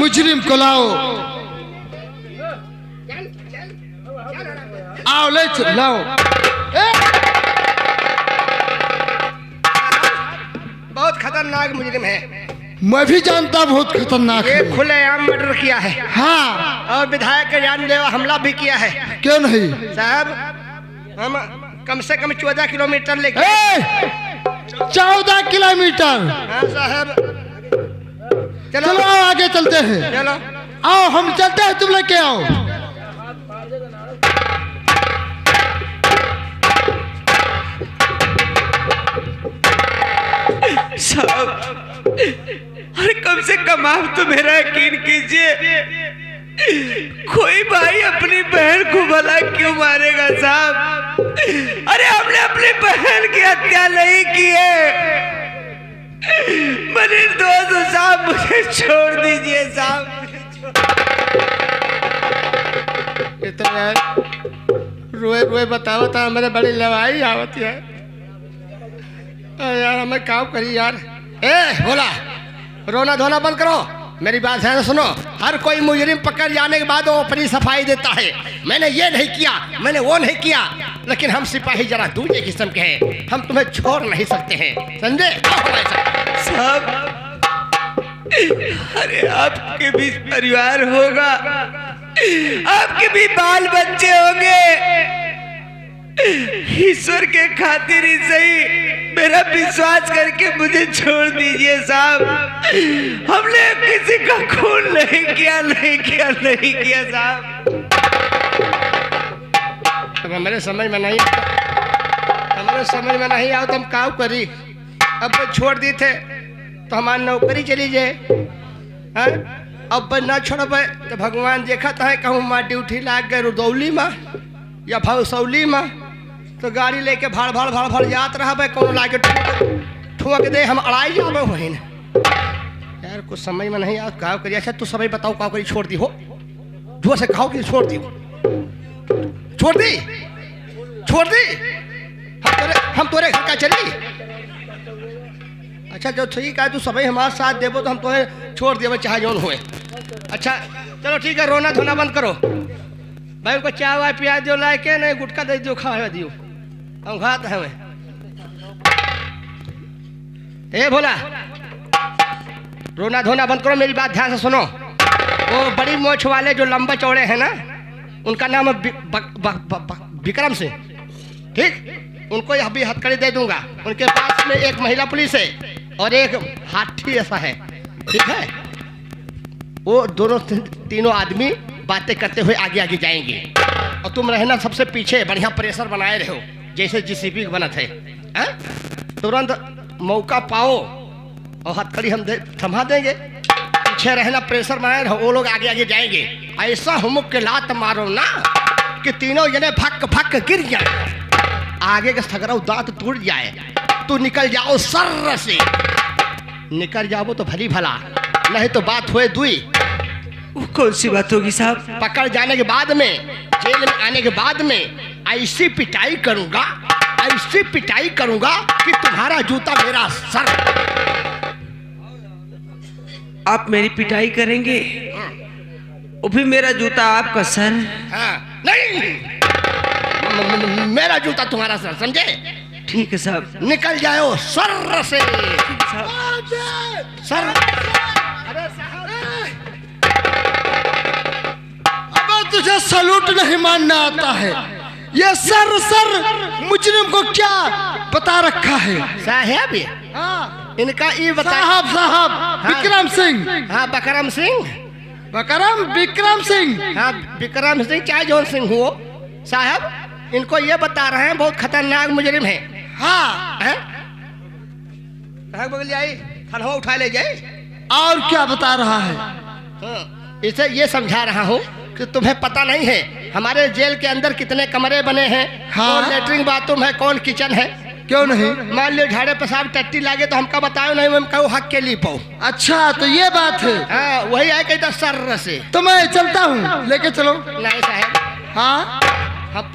मुजरिम को लाओ। आओ ले लाओ। बहुत खतरनाक मुजरिम है। मैं भी जानता बहुत खतरनाक ये है। खुलेआम मर्डर किया है। हाँ, और विधायक का जानलेवा हमला भी किया है। क्यों नहीं? साहब हम कम से कम 14 किलोमीटर लेके 14 किलोमीटर। हाँ साहब चलो आओ आगे चलते हैं। चलो आओ हम चलते हैं, तुम लेके आओ। साहब अरे कम से कम आप तो मेरा यकीन कीजिए, कोई भाई अपनी बहन को भला क्यों मारेगा साहब? अरे हमने अपनी बहन की हत्या नहीं की है। मैं निर्दोष हूं साहब, मुझे छोड़ दीजिए साहब। रोए रोए बताओ था मेरे बड़ी लड़ाई आवत है यार, हमें काम करी यार। ए बोला रोना धोना बंद करो, मेरी बात है सुनो। हर कोई मुजरिम पकड़ जाने के बाद वो अपनी सफाई देता है, मैंने ये नहीं किया, मैंने वो नहीं किया। लेकिन हम सिपाही जरा दूसरे किस्म के हैं, हम तुम्हें छोड़ नहीं सकते हैं, समझे? साहब अरे आपके भी परिवार होगा, आपके भी बाल बच्चे होंगे। ईश्वर के खातिर ही सही मेरा विश्वास करके मुझे छोड़ दीजिए साहब। हमने किसी का खून नहीं किया, नहीं किया, नहीं किया साहब। अब हमारे समझ में नहीं, हमारे समझ में नहीं आओ तो हम काम करी। अब छोड़ दी थे तो हमारी नौकरी चली जाए, हाँ? अब ना छोड़ब तो भगवान देखा था कहूँ माँ ड्यूटी लाग गए रुदौली में या भौसौली में, तो गाड़ी लेके भाड़ भाड़ भाड़ भाड़ जात रहा कौन लाके ठुआ के दे हम अड़ाई जाबे वही न यार। कुछ समझ में नहीं आ का करिए। अच्छा तू सब बताओ का करी, छोड़ दी हो जो से कहो कि छोड़ दी हो, छोड़ दी, छोड़ दी। हम तोरे घर का चली। अच्छा जो ठीक है तू सभी हमारे साथ देवो तो हम तुम्हें छोड़ देवे चाहे जौन हुए। अच्छा चलो ठीक है, रोना धोना बंद करो भाई। उनको चाय वाय पिया दियो, ला के नहीं गुटखा दे दियो, खा दियो, हम खाते हैं। ए भोला रोना धोना बंद करो, मेरी बात ध्यान से सुनो। वो बड़ी मोछ वाले जो लंबे चौड़े हैं ना, उनका नाम है विक्रम सिंह, ठीक? उनको यह भी हथकड़ी दे दूंगा। उनके पास में एक महिला पुलिस है और एक हाथी ऐसा है, ठीक है? वो दोनों तीनों आदमी बातें करते हुए आगे आगे जाएंगे और तुम रहना सबसे पीछे, बढ़िया प्रेशर बनाए रहो जैसे जीसीपी बना थे। तुरंत मौका पाओ और हथकड़ी हम थमा देंगे, पीछे रहना, प्रेशर बनाए रहो। वो लोग आगे आगे जाएंगे, ऐसा हुमुक के लात मारो ना कि तीनों जने भक भक गिर जाए, आगे का सगरा दांत टूट जाए, तू निकल जाओ सर्र से। निकल जाओ तो भली भला, नहीं तो बात हुए दुई। कौन सी बात होगी साहब? पकड़ जाने के बाद में, जेल में आने के बाद में ऐसी पिटाई करूंगा, ऐसी पिटाई करूंगा कि तुम्हारा जूता मेरा सर। आप मेरी पिटाई करेंगे, वो भी मेरा जूता आपका सर? हाँ, नहीं मेरा जूता तुम्हारा सर, समझे? ठीक है साहब। निकल जाओ सर से सर। अब तुझे सलूट नहीं मानना आता है? ये सर सर मुजरिम को क्या बता रखा है? साहब हाँ, इनका ये बता। साहब साहब विक्रम सिंह। हाँ बकरम सिंह, बकरम विक्रम सिंह। हाँ विक्रम सिंह चाहे जौन सिंह हो साहब, इनको ये बता रहे हैं बहुत खतरनाक मुजरिम है। हाँ, बगल आई खाना उठा ले जाए। और क्या बता रहा है? हाँ, इसे ये समझा रहा हूँ कि तुम्हें पता नहीं है हमारे जेल के अंदर कितने कमरे बने हैं, हाँ? कौन लेटरिन बाथरूम है, कौन किचन है। क्यों नहीं? मान लो झाड़े पेशाब टट्टी लागे तो हमका बताओ नहीं, हम कहूँ हक के लिए पाओ। अच्छा तो ये बात है। हाँ वही है कहता सर से। तो मैं चलता हूँ, लेके चलो। नहीं साहब, हाँ, हम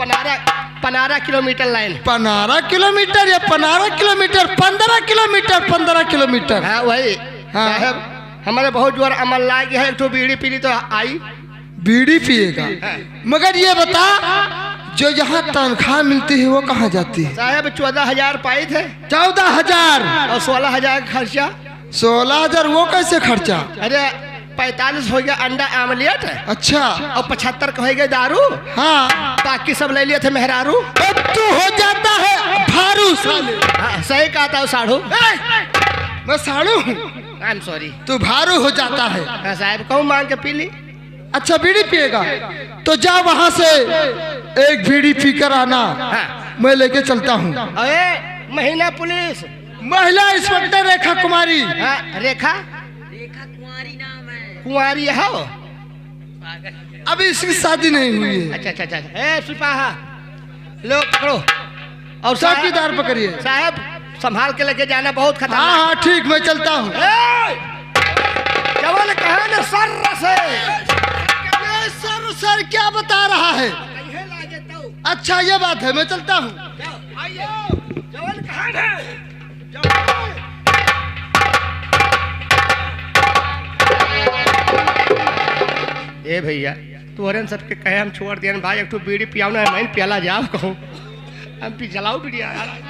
15 किलोमीटर लाइन। 15 किलोमीटर या 15 किलोमीटर? 15 kilometre, 15 kilometre. हाँ वही हाँ। साहब, हमारे बहुत जोर अमल लाग गया है, एक तो बीड़ी पी ली तो आई। बीड़ी पिएगा, मगर ये बता जो यहाँ तनख्वाह मिलती है वो कहाँ जाती है? साहब 14,000 पाए थे 14,000 और 16,000 का खर्चा। 16,000 वो कैसे खर्चा? अरे 45 हो गया अंडा आमलेट अच्छा, और 75 का हो गया दारू। हाँ बाकी सब ले लिए थे मेहरारू। अब तू हो जाता है भारू साले। हाँ, सही कहा था साढ़ू। मैं साड़ू हूँ, आई एम सॉरी। तू भारू हो जाता है। हाँ साहब, कहूँ मांग के पी ली। अच्छा बीड़ी पिएगा तो जा वहाँ से एक बीड़ी पी कर आना, हाँ। मैं लेके चलता हूँ। अरे महिला पुलिस, महिला इंस्पेक्टर रेखा कुमारी। हाँ रेखा कुंवारी है वो। अभी इसकी शादी नहीं हुई है। अच्छा अच्छा अच्छा। ए सिपाहा लो पकड़ो और चौकीदार पकड़िए। साहब संभाल के लेके जाना, बहुत हाँ खतरनाक। हाँ ठीक, मैं चलता हूँ। जवान कहा ना सर से ये सर क्या बता रहा है? अच्छा ये बात है, मैं चलता हूँ। जवान कहा ना ए भैया तोहरे सबके कहे हम छोड़ दिया भाई, एक तो बीड़ी पियाओ ना, मैं प्याला जाओ कहूँ हम पी जलाओ बीड़ी यार।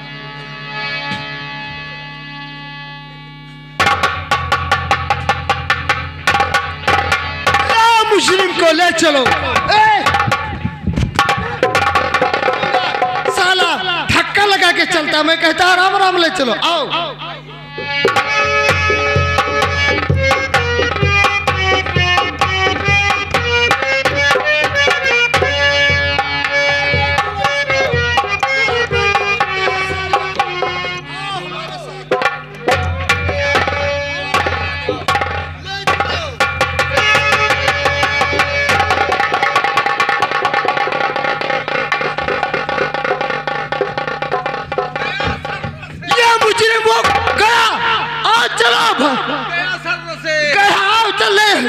मुस्लिम को ले चलो। साला धक्का लगा के चलता, मैं कहता आराम आराम ले चलो। आओ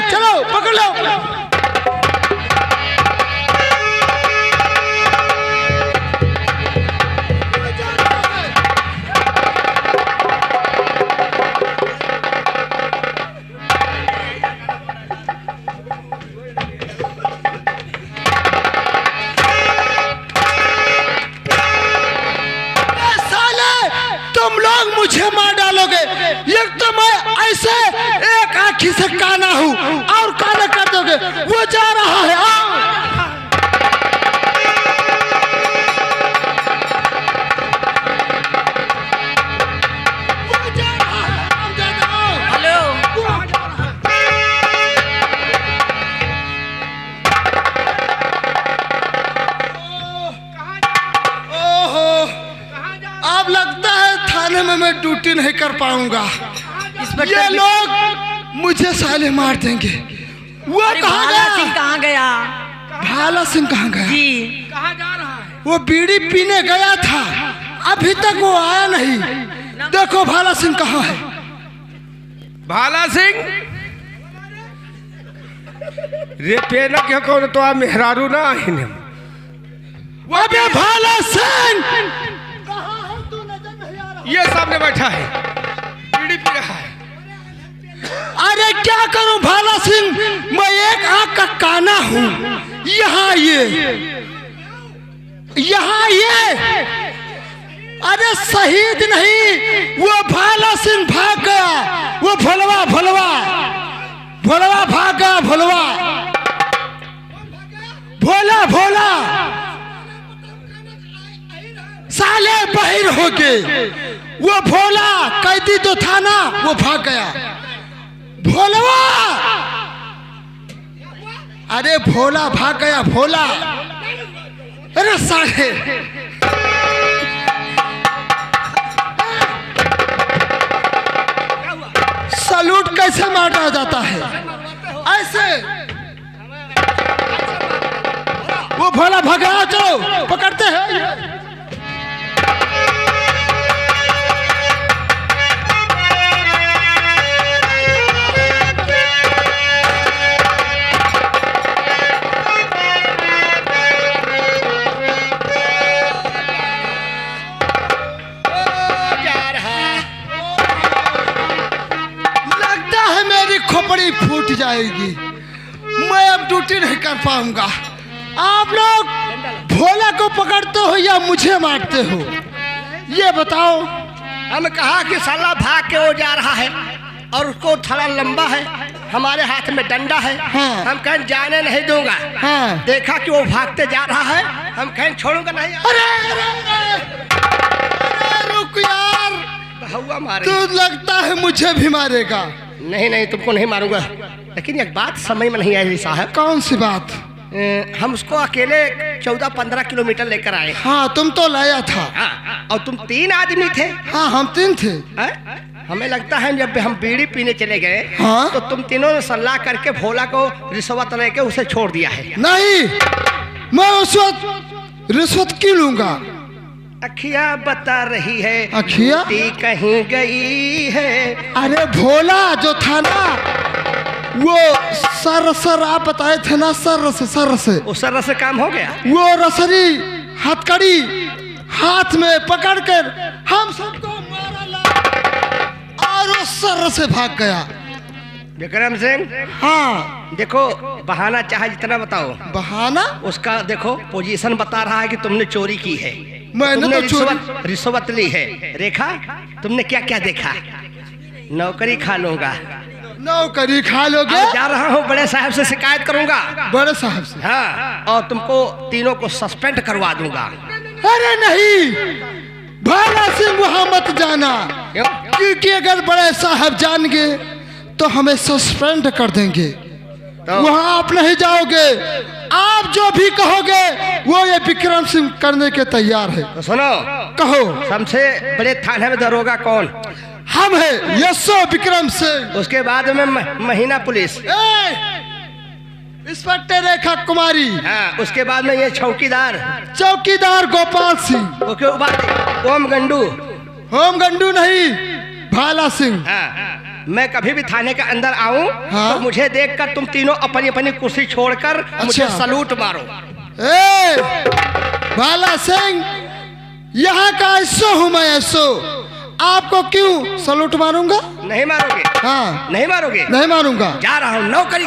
चलो पकड़ लो। तुम लोग मुझे मार डालोगे, एक तो मैं ऐसे एक आँखी से काना हूँ और काना कर दोगे। वो जा रहा है, आओ। वो जा रहा है, आओ, जाओ। हेलो ओहो, अब लगता है थाने में मैं ड्यूटी नहीं कर पाऊंगा। ये लोग मुझे साले मार देंगे। वो कहाँ गया? कहाँ गया? भाला सिंह कहाँ गया? जी कहाँ जा रहा है? वो बीड़ी पीने गया था, अभी तक वो आया नहीं। देखो भाला सिंह कहाँ है? भाला सिंह रे पेना क्या कौन तो आप मेहरारू ना आइन। अबे भाला सिंह, ये सामने बैठा है, बीड़ी पी रहा है। अरे क्या करूं भाला सिंह, मैं एक आँख का काना हूँ। यहाँ ये अरे शहीद नहीं, वो भाला सिंह भाग गया। वो भोलवा भाग गया। भोला साले बहिर हो गए। वो भोला कैदी तो था ना, वो भाग गया। भोलवा, अरे भोला भाग गया। अरे साले सलूट कैसे मारा जाता है ऐसे? वो भोला भाग गया, चलो पकड़ते हैं। खोपड़ी फूट जाएगी। मैं अब ड्यूटी नहीं कर पाऊंगा। आप लोग भोला को पकड़ते हो या मुझे मारते हो, ये बताओ। हम कहा कि साला भाग के वो जा रहा है और उसको थोड़ा लंबा है, हमारे हाथ में डंडा है। हाँ। हम कहें जाने नहीं दूंगा। हाँ। देखा कि वो भागते जा रहा है, हम कहें छोड़ूंगा नहीं। अरे अरे अरे, अरे रुक यार, हुआ मारे। तू लगता है मुझे भी मारेगा। नहीं नहीं, तुमको नहीं मारूंगा, लेकिन एक बात समझ में नहीं आई साहब। कौन सी बात? हम उसको अकेले 14-15 किलोमीटर लेकर आए। हाँ तुम तो लाया था। हाँ, और तुम 3 आदमी थे। हाँ हम 3 थे। हमें लगता है जब हम बीड़ी पीने चले गए, हाँ? तो तुम तीनों ने सलाह करके भोला को रिश्वत लेके उसे छोड़ दिया है। नहीं, मैं उस वक्त रिश्वत क्यों लूंगा? अखिया बता रही है, अखिया? ती कहीं गई है। अरे भोला जो था ना, वो सर आप बताए थे ना, सर से उस तरह से काम हो गया। वो रसरी हथकड़ी हाथ में पकड़कर हम सबको मारा ला और वो सर से भाग गया। विक्रम सिंह, हाँ देखो बहाना चाहे जितना बताओ, बहाना? उसका देखो पोजीशन बता रहा है कि तुमने चोरी की है। मैंने तुमने तो चोरी रिश्वत ली है। रेखा, तुमने क्या क्या देखा? नौकरी खा लूंगा। नौकरी खा लोगे? अब जा रहा हूँ, बड़े साहब से शिकायत करूंगा। बड़े साहब से? हाँ, और तुमको तीनों को सस्पेंड करवा दूंगा। अरे नहीं, भाला सिंह वहां मत जाना, क्यों? क्योंकि अगर बड़े साहब जान गए तो हमें सस्पेंड कर देंगे। तो वहां आप नहीं जाओगे। आप जो भी कहोगे वो ये विक्रम सिंह करने के तैयार है। तो सुनो, कहो। सबसे बड़े थाने में दरोगा कौन? हम है यशो विक्रम सिंह। उसके बाद में महीना पुलिस। इंस्पेक्टर रेखा कुमारी। हाँ, उसके बाद में ये चौकीदार। चौकीदार गोपाल सिंह। उसके बाद ओम गंडू। होम गंडू नहीं, भाला सिंह। हाँ, मैं कभी भी थाने के अंदर आऊं, हाँ? तो मुझे देखकर तुम तीनों अपनी अपनी कुर्सी छोड़कर मुझे सलूट मारो। भाला सिंह, यहाँ का ऐसो हूँ मैं, ऐसो। आपको क्यों सलूट मारूंगा? नहीं मारोगे? हाँ। नहीं मारोगे? नहीं मारूंगा। जा रहा हूँ नौकरी।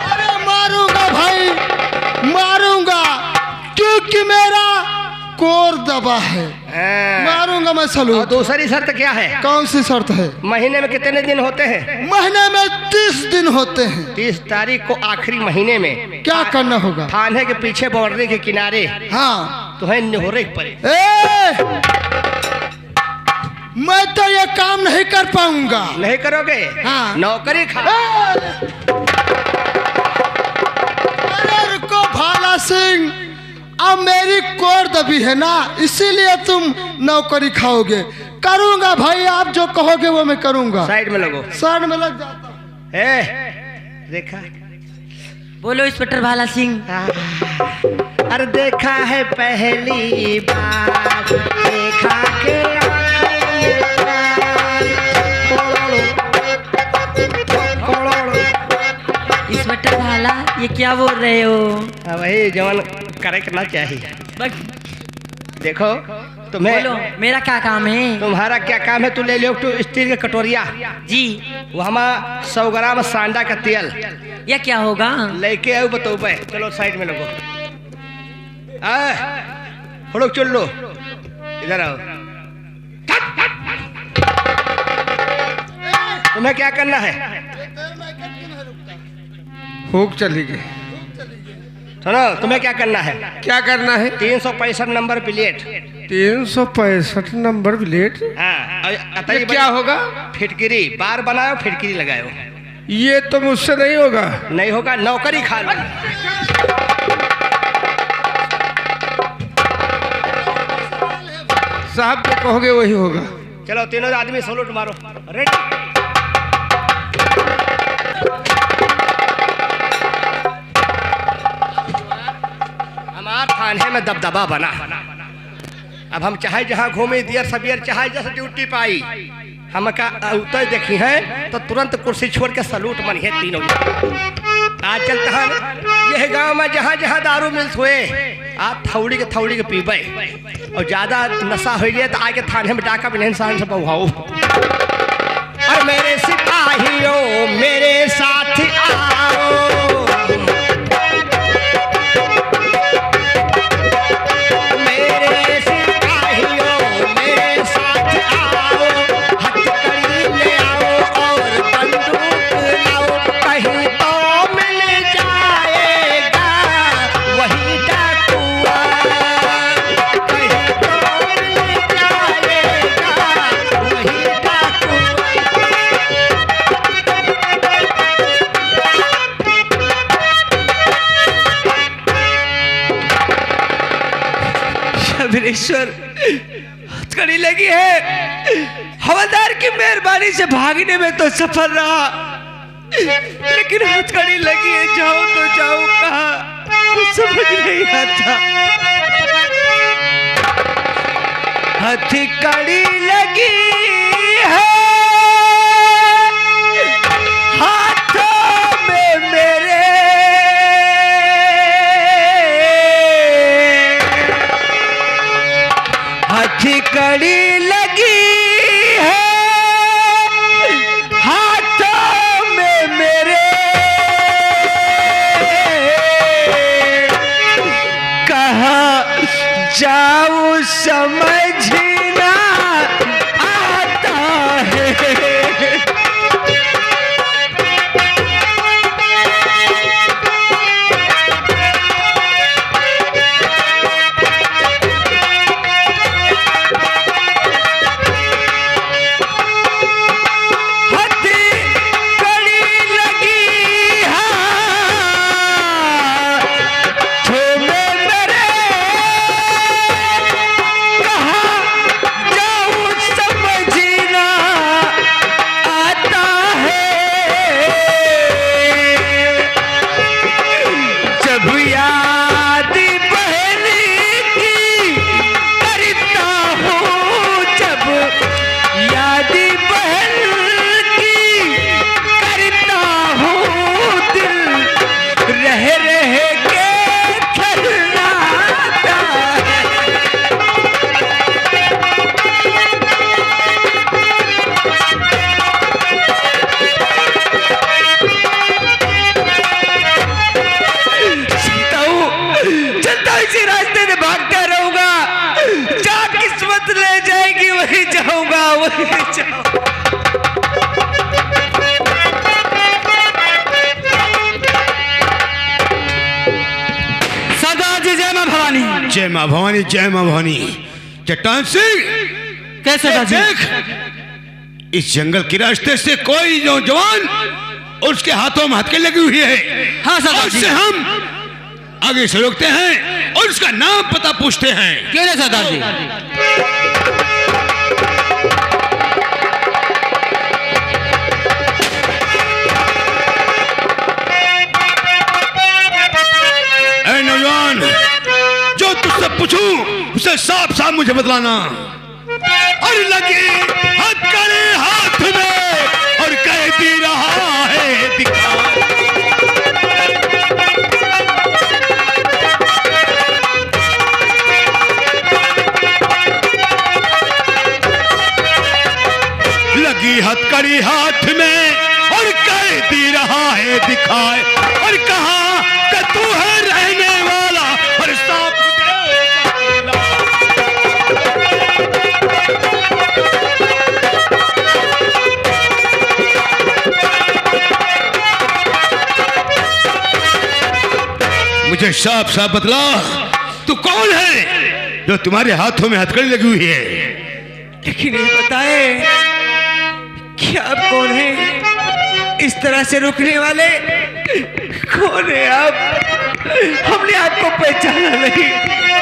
अरे मारूंगा भाई, मारूंगा, क्योंकि मेरा कोर दबा है। हाँ। मारूंगा मैं और सलूट। दूसरी शर्त क्या है? कौन सी शर्त है? महीने में कितने दिन होते हैं? महीने में 30 दिन होते हैं। 30 तारीख को आखिरी महीने में क्या करना होगा? थाने के पीछे बाउंड्री के किनारे हाँ। तुम्हें निहोरे पड़े। मैं तो ये काम नहीं कर पाऊंगा। नहीं करोगे? हाँ। नौकरी खा। अरे रुको भाला सिंह, अब मेरी कोर दबी है ना, इसीलिए तुम नौकरी खाओगे। करूंगा भाई, आप जो कहोगे वो मैं करूंगा। साइड में लगो। साइड में लग जाता। देखा? बोलो इंस्पेक्टर भाला सिंह। अरे देखा है पहली बार, देखा के इंस्पेक्टर भाला, ये क्या बोल रहे हो? वही जवान करे करना चाहिए। बस देखो तुम्हें, बोलो मेरा क्या काम है? तुम्हारा क्या काम है? तू ले लो तू स्टील के कटोरिया। जी। वो हमारा 100 ग्राम सांडा का तेल यह क्या होगा? लेके आओ, बताओ पे। चलो साइड में लगो। लोग चल लो, इधर आओ। तुम्हें क्या करना है? हुक चली गई। सुनो, तुम्हें क्या करना है? क्या करना है? 365 नंबर प्लेट। 365 number plate. हाँ, ये क्या होगा? फिटकिरी बार बनाओ, फिटकिरी लगाओ। ये तो मुझसे नहीं होगा। नहीं होगा, नौकरी खा लो। साहब जो कहोगे वही होगा। चलो तीनों आदमी सलूट मारो। रेडी? हमारे थाने में दबदबा बना। अब हम चाहे जहाँ घूमे दियर सबियर, चाहे जैसे ड्यूटी पाई, हम का उतर देखी है तो तुरंत कुर्सी छोड़ के सलूट मनिए तीनों। आज चलता है यह गांव में जहाँ जहाँ दारू मिलत हुए, आप थौड़ी के पीबे और ज्यादा नशा हो गया तो आके थाने में डाका भी नहीं इंसान से बहुआओ। सिपाहियों मेरे साथ आओ, मेरे सिपाहियों मेरे साथ आओ, हथकड़ी ले आओ और बंदूक लाओ, कहीं तो मिल जाएगा वही डाकुआ, कहीं तो मिल जाएगा वही डाकुआ। शबरेश्वर हथकड़ी लगी है, हवलदार की मेहरबानी से भागने में तो सफल रहा, लेकिन हथकड़ी लगी है, जाओ तो जाओ कहाँ कुछ समझ नहीं आता। हथकड़ी लगी है हाथों में मेरे, हथकड़ी लगी है हाथों में मेरे, कहाँ जाऊं समझ ना आता है। इसी रास्ते से भागता रहूंगा, जहाँ किस्मत ले जाएगी वही जाऊंगा, वही जाऊंगा। सरदार जी जय मां भवानी। जय मां भवानी, जय मां भवानी। चट्टान सिंह, कैसे सरदार जी? देख, इस जंगल के रास्ते से कोई नौजवान और उसके हाथों में हथकड़ी लगी हुई है। हाँ सरदार जी। उससे हम आगे से रोकते हैं और उसका नाम पता पूछते हैं। क्यों नहीं सरदार जी? ऐ नौजवान, जो तुझसे पूछूं उसे साफ साफ मुझे बतलाना। और लगी हथकड़ी हाथ में और कहती रहा है दिखा। लगी हथकड़ी हाथ में और कहती रहा है दिखाए, और कहा कि तू है रहने वाला और सांप मुझे साफ साफ बतला, तू कौन है जो तुम्हारे हाथों में हथकड़ी लगी हुई है? लेकिन ये बताए कि आप कौन हैं? इस तरह से रुकने वाले कौन है आप? हमने आपको पहचाना नहीं।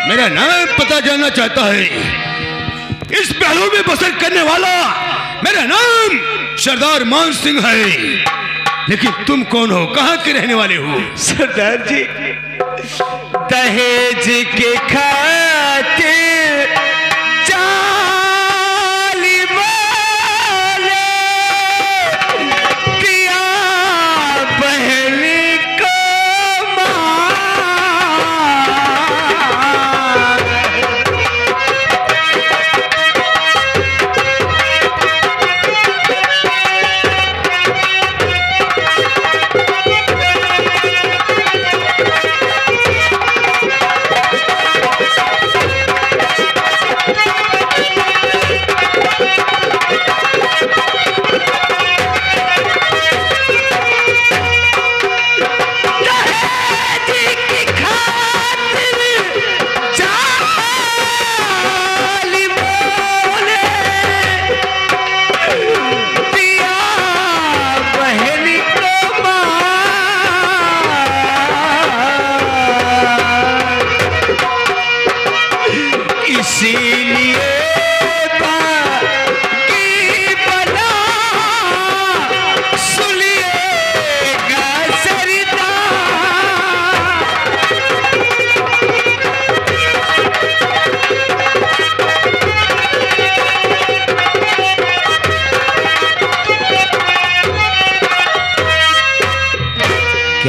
मेरा नाम पता जानना चाहता है? इस पहलू में बसर करने वाला मेरा नाम सरदार मान सिंह है, लेकिन तुम कौन हो, कहाँ के रहने वाले हो? सरदार जी, दहेज के खातिर जाली वाले पिया बहन को मार।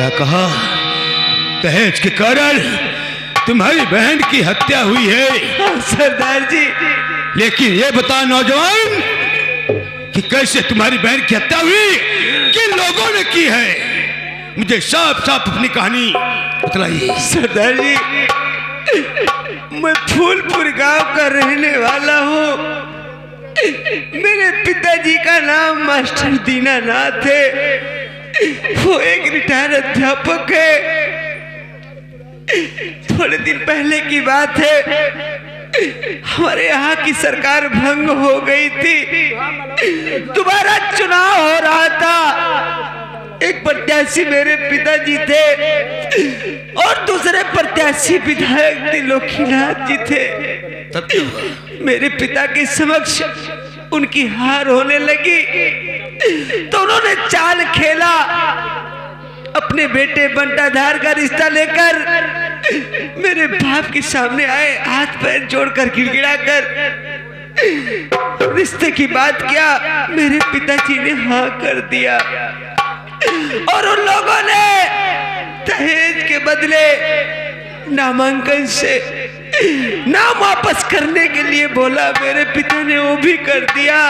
क्या कहा? दहेज के कारण तुम्हारी बहन की हत्या हुई है। हाँ सरदार जी। लेकिन ये बता नौजवान कि कैसे तुम्हारी बहन की हत्या हुई, किन लोगों ने की है? मुझे साफ साफ अपनी कहानी बतलाइए। सरदार जी, मैं फूलपुर गांव का रहने वाला हूँ। मेरे पिताजी का नाम मास्टर दीनानाथ है। वो एक रिटायर्ड अध्यापक है। थोड़े दिन पहले की बात है, हमारे यहाँ की सरकार भंग हो गई थी। दोबारा चुनाव हो रहा था। एक प्रत्याशी मेरे पिताजी थे और दूसरे प्रत्याशी विधायक त्रिलोकीनाथ जी थे। मेरे पिता के समक्ष उनकी हार होने लगी तो उन्होंने चाल खेला। अपने बेटे बंटाधार का रिश्ता लेकर मेरे बाप के सामने आए, हाथ पैर जोड़कर गिड़गिड़ा कर रिश्ते की बात किया। मेरे पिताजी ने हाँ कर दिया और उन लोगों ने दहेज के बदले नामांकन से नाम वापस करने के लिए बोला। मेरे पिता ने वो भी कर दिया।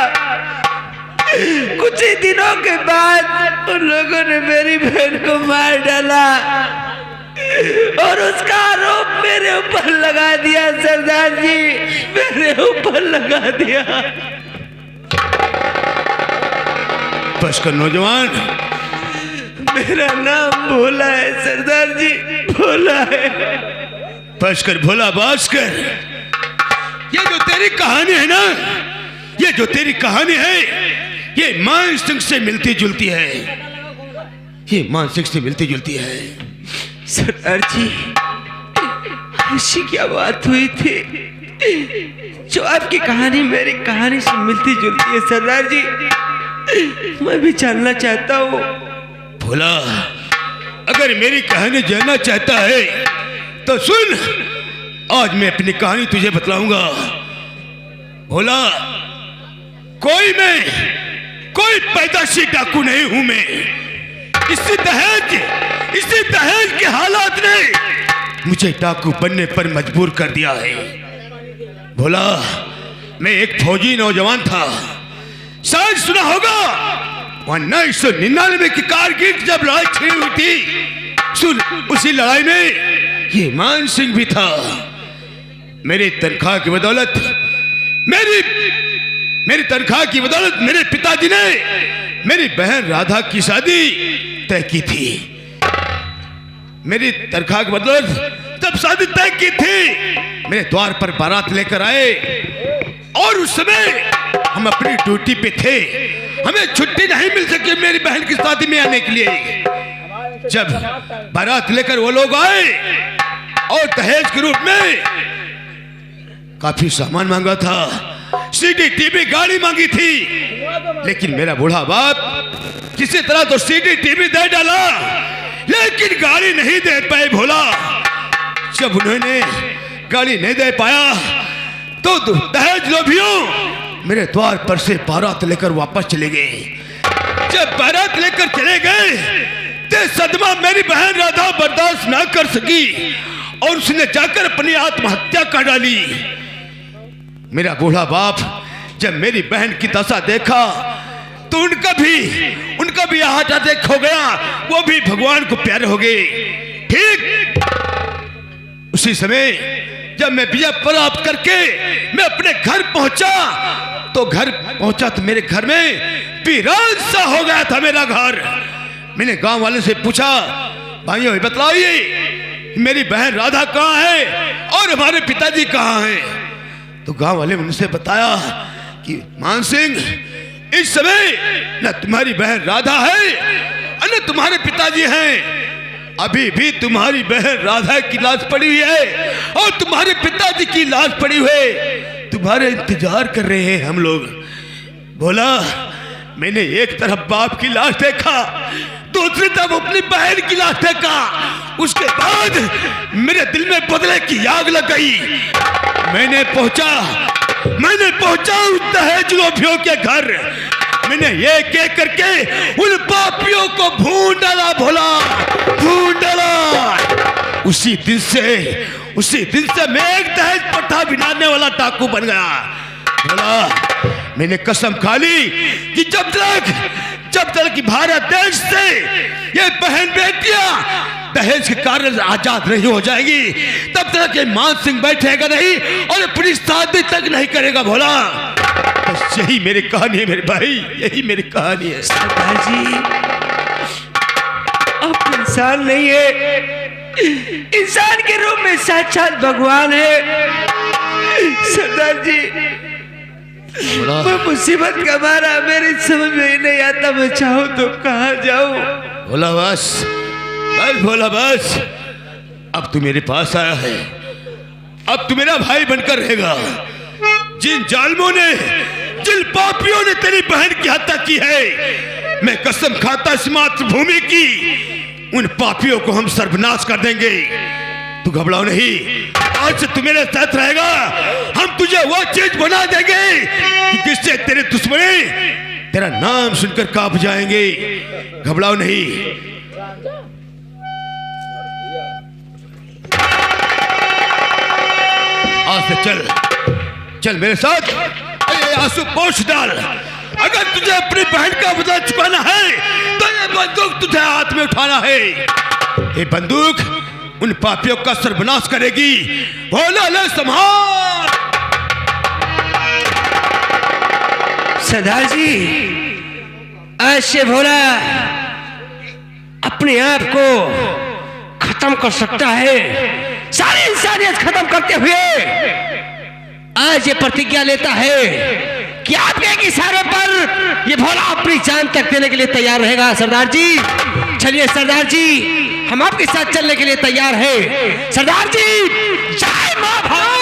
कुछ ही दिनों के बाद उन लोगों ने मेरी बहन को मार डाला और उसका आरोप मेरे ऊपर लगा दिया। सरदार जी, मेरे ऊपर लगा दिया। बस कर नौजवान, मेरा नाम भोला है सरदार जी, भोला है। बस कर भोला, बस कर। ये जो तेरी कहानी है ना, ये जो तेरी कहानी है, ये मानसिक से मिलती जुलती है। ये मानसिक से मिलती जुलती है। सरदार जी, ऐसी क्या बात हुई थी जो आपकी कहानी मेरी कहानी से मिलती जुलती है? सरदार जी, मैं भी जानना चाहता हूँ। भोला, अगर मेरी कहानी जानना चाहता है तो सुन, आज मैं अपनी कहानी तुझे बतलाऊंगा। भोला, कोई पैदाशी डाकू नहीं हूं मैं। इसी दहेज के हालात ने मुझे डाकू बनने पर मजबूर कर दिया है। भोला, मैं एक फौजी नौजवान था। शायद सुना होगा 1999 की कारगिल जब लड़ाई छिड़ी हुई थी। सुन, उसी लड़ाई में ये मान सिंह भी था। मेरी तनख्वाह की बदौलत मेरे पिताजी ने मेरी बहन राधा की शादी तय की थी। मेरी तनख्वाह की बदौलत जब शादी तय की थी, मेरे द्वार पर बारात लेकर आए और उस समय हम अपनी ड्यूटी पे थे। हमें छुट्टी नहीं मिल सकी मेरी बहन की शादी में आने के लिए। जब बारात लेकर वो लोग आए और दहेज के रूप में काफी सामान मांगा था, सीडी टीवी गाड़ी मांगी थी, लेकिन मेरा बूढ़ा बाप किसी तरह तो सीडी टीवी दे डाला, लेकिन गाड़ी नहीं दे पाए। भोला, जब उन्होंने गाड़ी नहीं दे पाया तो दहेज लोभियों मेरे द्वार पर से बारात लेकर वापस चले गए। जब बारात लेकर चले गए तो सदमा मेरी बहन राधा बर्दाश्त ना कर सकी और उसने जाकर अपनी आत्महत्या कर डाली। मेरा बूढ़ा बाप जब मेरी बहन की दशा देखा तो उनका भी हार्ट अटैक हो गया। वो भी भगवान को प्यारे हो गए। ठीक उसी समय जब मैं विजय प्राप्त करके मैं अपने घर पहुंचा तो मेरे घर में वीरान सा हो गया था मेरा घर। मैंने गांव वाले से पूछा, भाइयों बतलाइए मेरी बहन राधा कहाँ है और हमारे पिताजी कहाँ हैं? तो गांव वाले उनसे बताया कि मान सिंह, इस समय न तुम्हारी बहन राधा है न तुम्हारे पिताजी हैं। अभी भी तुम्हारी बहन राधा की लाश पड़ी हुई है और तुम्हारे पिताजी की लाश पड़ी हुई है। तुम्हारे इंतजार कर रहे हैं हम लोग। बोला, मैंने एक तरफ बाप की लाश देखा, दूसरी तरफ अपनी बहन की लाश देखा। उसके बाद मेरे दिल में बदले की आग लग गई। मैंने पहुंचा उस दहेज लोभियों के घर। मैंने एक एक करके उन पापियों को भून डाला भोला, भून डाला। उसी दिन से मैं एक दहेज पट्टा बिनाने वाला डाकू बन गया। भोला, मैंने कसम खा ली कि जब तक कि भारत देश से ये बहन बेटियां दहेज के कारण आजाद नहीं हो जाएगी, तब तक ये मान सिंह बैठेगा नहीं और अपनी शादी तक नहीं करेगा। भोला, बस यही मेरी कहानी है मेरे भाई, यही मेरी कहानी है। सरदार जी, आप इंसान नहीं है, इंसान के रूप में साक्षात भगवान है। सरदार जी, मैं मुसीबत का मारा, मेरी समझ में ही नहीं आता, मैं चाहूं तो कहाँ जाऊं। भोला बस, भोला बस, अब तू मेरे पास आया है, अब तू मेरा भाई बनकर रहेगा। जिन जालिमों ने, जिन पापियों ने तेरी बहन की हत्या की है, मैं कसम खाता इस मातृभूमि की, उन पापियों को हम सर्वनाश कर देंगे। तू घबराओ नहीं, आज से तू मेरे साथ रहेगा। हम तुझे वो चीज बना देंगे कि जिससे तेरे दुश्मन तेरा नाम सुनकर कांप जाएंगे। घबराओ नहीं। आज से चल मेरे साथ, आंसू पोंछ डाल। अगर तुझे अपनी बहन का बदला चुकाना है तो ये बंदूक तुझे हाथ में उठाना है। ये बंदूक उन पापियों का सर्वनाश करेगी। भोला, ले संभाल। सरदार जी, आज से भोला अपने आप को खत्म कर सकता है, सारी इंसानियत खत्म करते हुए आज ये प्रतिज्ञा लेता है कि आपके एक इशारे पर ये भोला अपनी जान तक देने के लिए तैयार रहेगा। सरदार जी, चलिए सरदार जी, हम आपके साथ चलने के लिए तैयार हैं। सरदार जी, जय मां भोला।